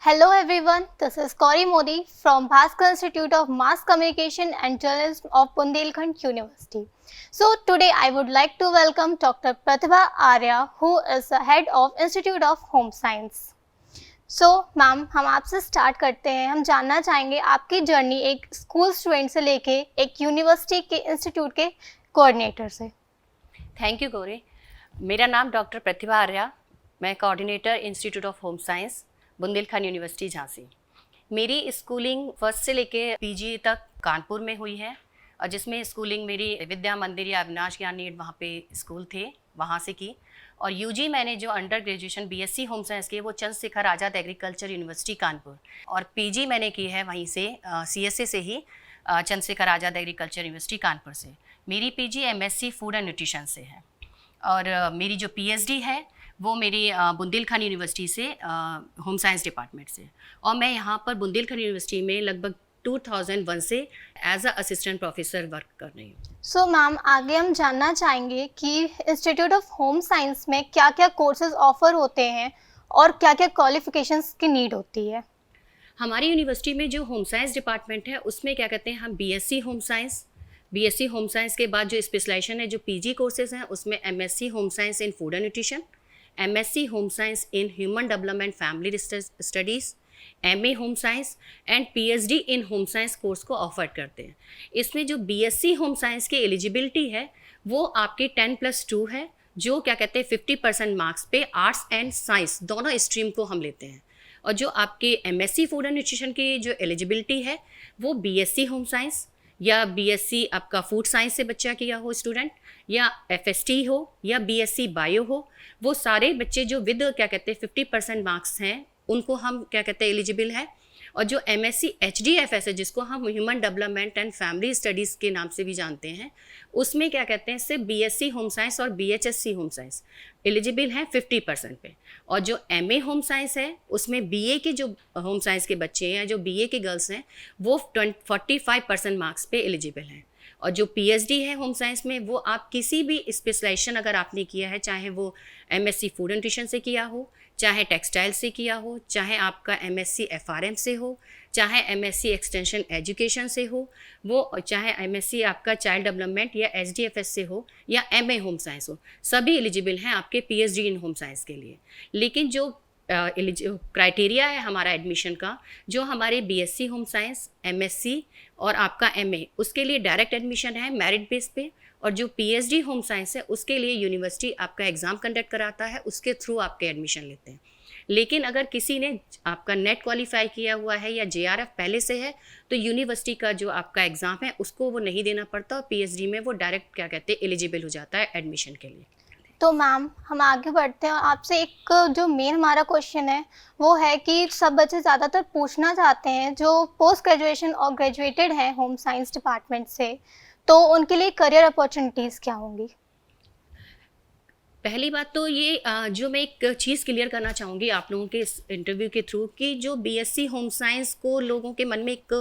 Hello everyone, this is Gauri Modi from Bhaskar Institute of Mass Communication and Journalism of Bundelkhand University. So today I would like to welcome Dr. Pratibha Arya, who is the head of Institute of Home Science. So ma'am हम आपसे start करते हैं। हम जानना चाहेंगे आपकी journey एक school student से लेके एक यूनिवर्सिटी के इंस्टीट्यूट के कोऑर्डिनेटर से। Thank you Gauri. मेरा नाम डॉक्टर प्रतिभा आर्या, मैं coordinator institute of home science Bundelkhand university Jhansi. मेरी स्कूलिंग फर्स्ट से लेके पीजी तक कानपुर में हुई है और जिसमें स्कूलिंग मेरी विद्या मंदिर या अविनाश ज्ञान नीड वहाँ पे स्कूल थे, वहाँ से की। और यूजी मैंने जो under graduation BSc home science की वो चंद्रशेखर आज़ाद एग्रीकल्चर यूनिवर्सिटी कानपुर, और पीजी मैंने की है वहीं से सीएसए से ही चंद्रशेखर आज़ाद एग्रीकल्चर यूनिवर्सिटी कानपुर से। मेरी PG MSc food and nutrition से है और मेरी जो पीएचडी है वो मेरी बुंदेलखंड यूनिवर्सिटी से होम साइंस डिपार्टमेंट से, और मैं यहाँ पर बुंदेलखंड यूनिवर्सिटी में लगभग 2001 से as a assistant professor work कर रही हूँ। सो मैम आगे हम जानना चाहेंगे कि इंस्टीट्यूट ऑफ होम साइंस में क्या क्या कोर्सेज ऑफर होते हैं और क्या क्या क्वालिफिकेशंस की नीड होती है। हमारी यूनिवर्सिटी में जो होम साइंस डिपार्टमेंट है उसमें क्या कहते हैं हम बीएससी होम साइंस के बाद जो स्पेशलाइजेशन है जो पीजी कोर्सेज हैं उसमें MSc home science in food and nutrition, MSc home science in human development family studies, MA home science and PhD in home science course को ऑफर करते हैं। इसमें जो बीएससी होम साइंस की एलिजिबिलिटी है वो आपकी 10+2 है, जो क्या कहते हैं 50% मार्क्स पे आर्ट्स एंड साइंस दोनों स्ट्रीम को हम लेते हैं। और जो आपके एमएससी फूड एंड न्यूट्रिशन की जो एलिजिबिलिटी है वो बीएससी होम साइंस या बीएससी आपका फूड साइंस से बच्चा किया हो स्टूडेंट, या एफएसटी हो या बीएससी बायो हो, वो सारे बच्चे जो विद क्या कहते हैं 50% मार्क्स हैं उनको हम क्या कहते हैं एलिजिबल है। और जो एमएससी एचडीएफएस है जिसको हम human development and family studies के नाम से भी जानते हैं, उसमें क्या कहते हैं सिर्फ बीएससी होम साइंस और बीएचएससी होम साइंस एलिजिबल हैं 50% पे। और जो एमए होम साइंस है उसमें बीए के जो होम साइंस के बच्चे हैं, जो बीए के गर्ल्स हैं, वो 45% मार्क्स पे एलिजिबल हैं। और जो पीएचडी है होम साइंस में वो आप किसी भी स्पेशलाइजेशन अगर आपने किया है, चाहे वो एमएससी फूड न्यूट्रिशन से किया हो, चाहे टेक्सटाइल से किया हो, चाहे आपका एमएससी एफआरएम से हो, चाहे एमएससी एक्सटेंशन एजुकेशन से हो, वो चाहे एमएससी आपका चाइल्ड डेवलपमेंट या एसडीएफएस से हो या एमए होम साइंस हो, सभी एलिजिबल हैं आपके पीएचडी इन होम साइंस के लिए। लेकिन जो क्राइटेरिया है हमारा एडमिशन का, जो हमारे बीएससी होम साइंस, एमएससी और आपका एमए, उसके लिए डायरेक्ट एडमिशन है मेरिट बेस पे, और जो पीएचडी होम साइंस है उसके लिए यूनिवर्सिटी आपका एग्ज़ाम कंडक्ट कराता है, उसके थ्रू आपके एडमिशन लेते हैं। लेकिन अगर किसी ने आपका नेट क्वालिफाई किया हुआ है या जेआरएफ पहले से है तो यूनिवर्सिटी का जो आपका एग्ज़ाम है उसको वो नहीं देना पड़ता, और पीएचडी में वो डायरेक्ट क्या कहते हैं एलिजिबल हो जाता है एडमिशन के लिए। तो मैम हम आगे बढ़ते हैं। आपसे एक जो मेन हमारा क्वेश्चन है वो है कि सब बच्चे ज़्यादातर पूछना चाहते हैं जो पोस्ट ग्रेजुएशन और ग्रेजुएटेड हैं होम साइंस डिपार्टमेंट से, तो उनके लिए करियर अपॉर्चुनिटीज़ क्या होंगी। पहली बात तो ये जो मैं एक चीज़ क्लियर करना चाहूँगी आप लोगों के इस इंटरव्यू के थ्रू कि जो बीएससी होम साइंस को लोगों के मन में एक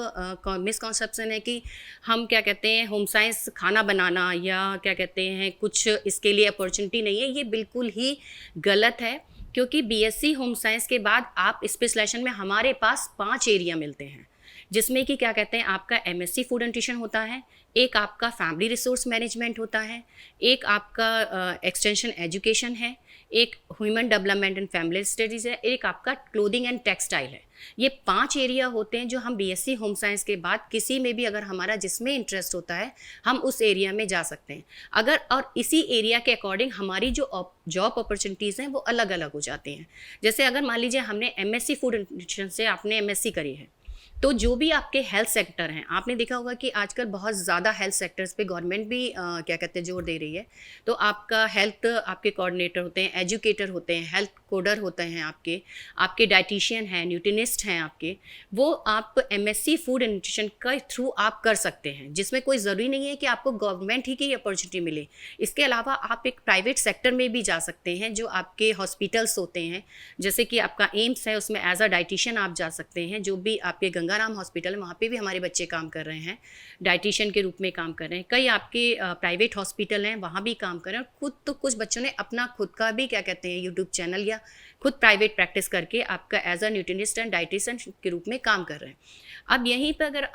मिसकॉन्सेप्शन है कि हम क्या कहते हैं होम साइंस खाना बनाना या क्या कहते हैं कुछ इसके लिए अपॉर्चुनिटी नहीं है, ये बिल्कुल ही गलत है। क्योंकि बीएससी होम साइंस के बाद आप स्पेशलाइजेशन में हमारे पास 5 एरिया मिलते हैं, जिसमें कि क्या कहते हैं आपका एमएससी फूड एंड न्यूट्रिशन होता है, एक आपका फैमिली रिसोर्स मैनेजमेंट होता है, एक आपका एक्सटेंशन एजुकेशन है, एक human development and family studies है, एक आपका क्लोथिंग एंड टेक्सटाइल है। ये 5 एरिया होते हैं जो हम बीएससी होम साइंस के बाद किसी में भी अगर हमारा जिसमें इंटरेस्ट होता है हम उस एरिया में जा सकते हैं। अगर और इसी एरिया के अकॉर्डिंग हमारी जो जॉब अपॉर्चुनिटीज़ हैं वो अलग अलग हो जाती हैं। जैसे अगर मान लीजिए हमने एमएससी फूड एंड न्यूट्रिशन से आपने एमएससी करी है, तो जो भी आपके हेल्थ सेक्टर हैं, आपने देखा होगा कि आजकल बहुत ज़्यादा हेल्थ सेक्टर्स पे गवर्नमेंट भी क्या कहते हैं जोर दे रही है। तो आपका हेल्थ आपके कोऑर्डिनेटर होते हैं, एजुकेटर होते हैं, हेल्थ कोडर होते हैं, आपके डाइटिशियन हैं, न्यूट्रिनिस्ट हैं आपके, वो आप एमएससी फूड एंड न्यूट्रिशन के थ्रू आप कर सकते हैं, जिसमें कोई ज़रूरी नहीं है कि आपको गवर्नमेंट ही की अपॉर्चुनिटी मिले। इसके अलावा आप एक प्राइवेट सेक्टर में भी जा सकते हैं, जो आपके हॉस्पिटल्स होते हैं, जैसे कि आपका एम्स है उसमें एज अ डाइटिशियन आप जा सकते हैं, जो भी आपके गंगाराम हॉस्पिटल है, वहाँ पे भी हमारे बच्चे काम कर रहे हैं, डाइटिशियन के रूप में काम कर रहे हैं। कई आपके प्राइवेट हॉस्पिटल हैं, वहाँ भी काम कर रहे हैं। और खुद तो कुछ बच्चों ने अपना खुद का भी क्या कहते हैं यूट्यूब चैनल या खुद प्राइवेट प्रैक्टिस करके आपका as a nutritionist and dietitian के रूप में काम कर रहे हैं। अब यहीं पर अगर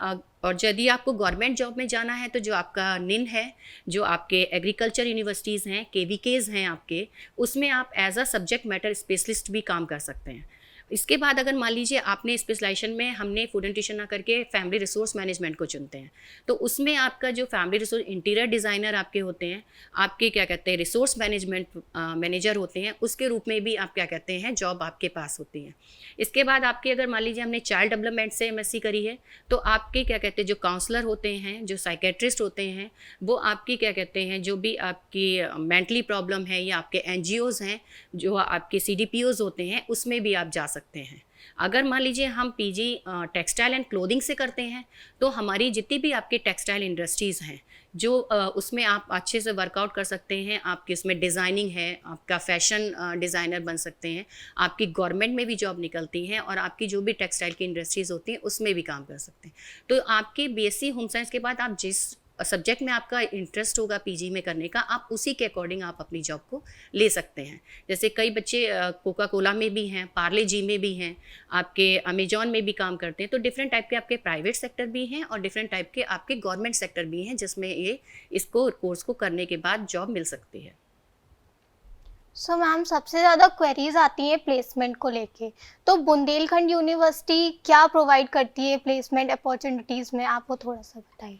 और यदि आपको गवर्नमेंट जॉब में जाना है तो जो आपका निन है, जो आपके एग्रीकल्चर यूनिवर्सिटीज़ हैं, केवीकेज़ हैं आपके, उसमें आप as a subject matter specialist भी काम कर सकते हैं। इसके बाद अगर मान लीजिए आपने स्पेशलाइजेशन में हमने फूड न्यूट्रिशन ना करके फैमिली रिसोर्स मैनेजमेंट को चुनते हैं, तो उसमें आपका जो फैमिली रिसोर्स इंटीरियर डिज़ाइनर आपके होते हैं, आपके क्या कहते हैं रिसोर्स मैनेजमेंट मैनेजर होते हैं, उसके रूप में भी आप क्या कहते हैं जॉब आपके पास होती है। इसके बाद आपके अगर मान लीजिए हमने चाइल्ड डेवलपमेंट से एमएससी करी है, तो आपके क्या कहते हैं जो काउंसलर होते हैं, जो साइकेट्रिस्ट होते हैं, वो आपकी क्या कहते हैं जो भी आपकी मेंटली प्रॉब्लम है या आपके एनजीओज़ हैं, जो आपके सीडीपीओज़ होते हैं, उसमें भी आप जा सकते हैं। अगर मान लीजिए हम पीजी टेक्सटाइल एंड क्लोथिंग से करते हैं, तो हमारी जितनी भी आपके टेक्सटाइल इंडस्ट्रीज़ हैं, जो उसमें आप अच्छे से वर्कआउट कर सकते हैं, आपकी उसमें डिज़ाइनिंग है, आपका फैशन डिज़ाइनर बन सकते हैं, आपकी गवर्नमेंट में भी जॉब निकलती हैं, और आपकी जो भी टेक्सटाइल की इंडस्ट्रीज़ होती हैं उसमें भी काम कर सकते हैं। तो आपके बीएससी होम साइंस के बाद आप जिस सब्जेक्ट में आपका इंटरेस्ट होगा पीजी में करने का, आप उसी के अकॉर्डिंग आप अपनी जॉब को ले सकते हैं। जैसे कई बच्चे कोका कोला में भी हैं, पार्ले जी में भी हैं, आपके अमेजॉन में भी काम करते हैं। तो डिफरेंट टाइप के आपके प्राइवेट सेक्टर भी हैं और डिफरेंट टाइप के आपके गवर्नमेंट सेक्टर भी हैं, जिसमें ये इसको कोर्स को करने के बाद जॉब मिल सकती है। सो मैम, सबसे ज़्यादा क्वेरीज आती हैं प्लेसमेंट को लेके, तो बुंदेलखंड यूनिवर्सिटी क्या प्रोवाइड करती है प्लेसमेंट अपॉर्चुनिटीज़ में, आप वो थोड़ा सा बताइए।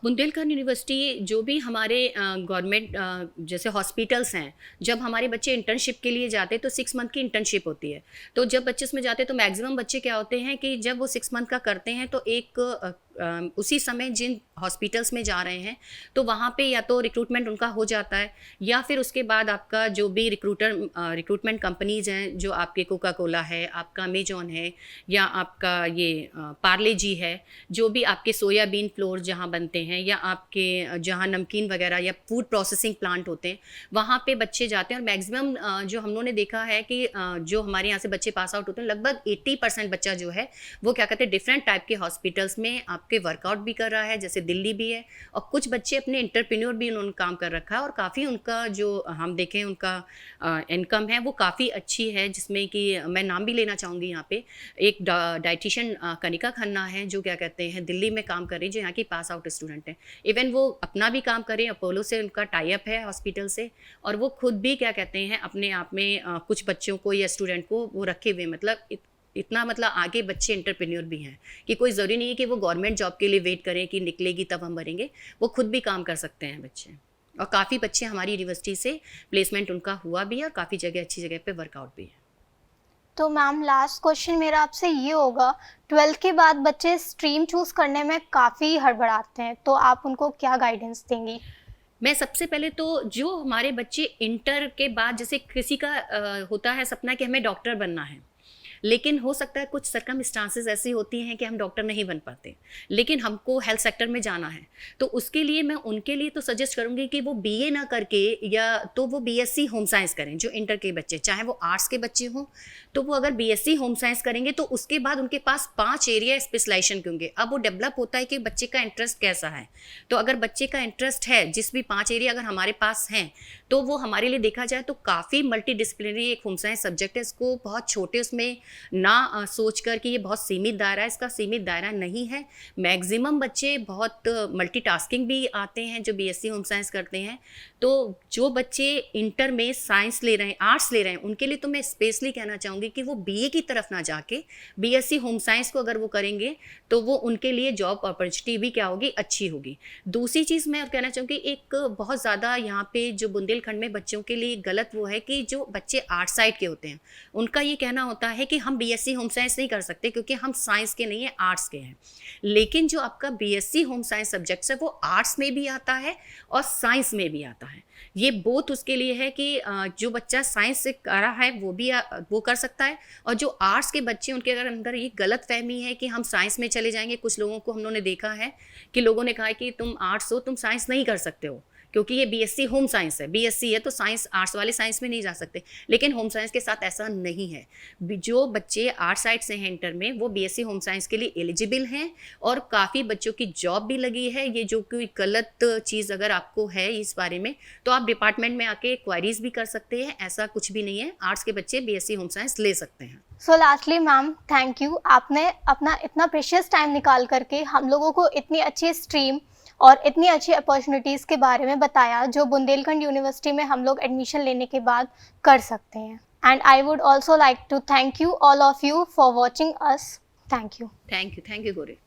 बुंदेलखंड यूनिवर्सिटी जो भी हमारे गवर्नमेंट जैसे हॉस्पिटल्स हैं, जब हमारे बच्चे इंटर्नशिप के लिए जाते हैं तो 6 मंथ की इंटर्नशिप होती है। तो जब बच्चे उसमें जाते हैं तो मैक्सिमम बच्चे क्या होते हैं कि जब वो 6 मंथ का करते हैं तो एक उसी समय जिन हॉस्पिटल्स में जा रहे हैं तो वहाँ पे या तो रिक्रूटमेंट उनका हो जाता है, या फिर उसके बाद आपका जो भी रिक्रूटमेंट कंपनीज़ हैं, जो आपके कोका कोला है, आपका अमेजॉन है, या आपका ये पार्ले जी है, जो भी आपके सोयाबीन फ्लोर जहाँ बनते हैं, या आपके जहाँ नमकीन वगैरह या फूड प्रोसेसिंग प्लांट होते हैं, वहाँ पे बच्चे जाते हैं। और मैक्सिमम जो हम लोगों ने देखा है कि जो हमारे यहाँ से बच्चे पास आउट होते हैं, लगभग 80% बच्चा जो है वो क्या कहते हैं डिफरेंट टाइप के हॉस्पिटल्स में आपके वर्कआउट भी कर रहा है, जैसे दिल्ली भी है। और कुछ बच्चे अपने एंटरप्रेन्योर भी उन्होंने काम कर रखा है, और काफ़ी उनका जो हम देखें उनका इनकम है वो काफ़ी अच्छी है, जिसमें कि मैं नाम भी लेना चाहूँगी यहाँ पे। एक डाइटिशियन कनिका खन्ना है, जो क्या कहते हैं दिल्ली में काम कर रही है, जो यहाँ की पास आउट स्टूडेंट है। इवन वो अपना भी काम कर रही है, अपोलो से उनका टाई अप है हॉस्पिटल से, और वो खुद भी क्या कहते हैं अपने आप में कुछ बच्चों को या स्टूडेंट को वो रखे हुए, मतलब इतना मतलब आगे बच्चे एंटरप्रेन्योर भी हैं कि कोई ज़रूरी नहीं है कि वो गवर्नमेंट जॉब के लिए वेट करें कि निकलेगी तब हम भरेंगे, वो खुद भी काम कर सकते हैं बच्चे। और काफ़ी बच्चे हमारी यूनिवर्सिटी से प्लेसमेंट उनका हुआ भी है, और काफ़ी जगह अच्छी जगह पे वर्कआउट भी है। तो मैम, लास्ट क्वेश्चन मेरा आपसे ये होगा, 12th के बाद बच्चे स्ट्रीम चूज़ करने में काफ़ी हड़बड़ाते हैं, तो आप उनको क्या गाइडेंस देंगी? मैं सबसे पहले तो जो हमारे बच्चे इंटर के बाद, जैसे किसी का होता है सपना कि हमें डॉक्टर बनना है, लेकिन हो सकता है कुछ सर्कमस्टांसेस ऐसी होती हैं कि हम डॉक्टर नहीं बन पाते, लेकिन हमको हेल्थ सेक्टर में जाना है, तो उसके लिए मैं उनके लिए तो सजेस्ट करूँगी कि वो बीए ना करके या तो वो बीएससी होम साइंस करें। जो इंटर के बच्चे, चाहे वो आर्ट्स के बच्चे हों, तो वो अगर बीएससी होम साइंस करेंगे तो उसके बाद उनके पास 5 एरिया स्पेशलाइजेशन के होंगे। अब वो डेवलप होता है कि बच्चे का इंटरेस्ट कैसा है। तो अगर बच्चे का इंटरेस्ट है, जिस भी 5 एरिया अगर हमारे पास हैं, तो वो हमारे लिए देखा जाए तो काफ़ी मल्टी डिसिप्लिनरी एक होम साइंस सब्जेक्ट है। इसको बहुत छोटे उसमें ना सोच कर कि ये बहुत सीमित दायरा है, इसका सीमित दायरा नहीं है। मैक्सिमम बच्चे बहुत मल्टीटास्किंग भी आते हैं जो बीएससी होम साइंस करते हैं। तो जो बच्चे इंटर में साइंस ले रहे हैं, आर्ट्स ले रहे हैं, उनके लिए तो मैं स्पेशली कहना चाहूँगी कि वो बीए की तरफ ना जाके बीएससी होम साइंस को अगर वो करेंगे तो वो उनके लिए जॉब अपॉर्चुनिटी भी क्या होगी, अच्छी होगी। दूसरी चीज़ मैं कहना चाहूँगी, एक बहुत ज़्यादा यहाँ पे जो बुंदेलखंड में बच्चों के लिए गलत वो है कि जो बच्चे आर्ट साइड के होते हैं, उनका ये कहना होता है कि हम बीएससी होम साइंस नहीं कर सकते क्योंकि हम साइंस के नहीं हैं, आर्ट्स के हैं। लेकिन जो आपका बीएससी होम साइंस सब्जेक्ट्स है वो आर्ट्स में भी आता है और साइंस में भी आता है। ये बोथ उसके लिए है कि जो बच्चा साइंस से कर रहा है वो भी वो कर सकता है, और जो आर्ट्स के बच्चे उनके अगर अंदर ये गलत फहमी है कि हम साइंस में चले जाएंगे। कुछ लोगों को हम लोगों ने देखा है कि लोगों ने कहा है कि तुम आर्ट्स हो, तुम साइंस नहीं कर सकते हो, क्योंकि ये बीएससी होम साइंस है, बीएससी है तो साइंस आर्ट्स वाले साइंस में नहीं जा सकते, लेकिन होम साइंस के साथ ऐसा नहीं है। जो बच्चे आर्ट साइड से हैं इंटर में वो बीएससी होम साइंस के लिए एलिजिबल हैं और काफ़ी बच्चों की जॉब भी लगी है। ये जो कोई गलत चीज़ अगर आपको है इस बारे में तो आप डिपार्टमेंट में आके क्वारीज भी कर सकते हैं, ऐसा कुछ भी नहीं है, आर्ट्स के बच्चे बीएससी होम साइंस ले सकते हैं। सो लास्टली मैम, थैंक यू, आपने अपना इतना प्रेशियस टाइम निकाल करके हम लोगों को इतनी अच्छी स्ट्रीम और इतनी अच्छी अपॉर्चुनिटीज़ के बारे में बताया जो बुंदेलखंड यूनिवर्सिटी में हम लोग एडमिशन लेने के बाद कर सकते हैं। And I would also like to thank you all of you for watching us. Thank you. Thank you Gauri.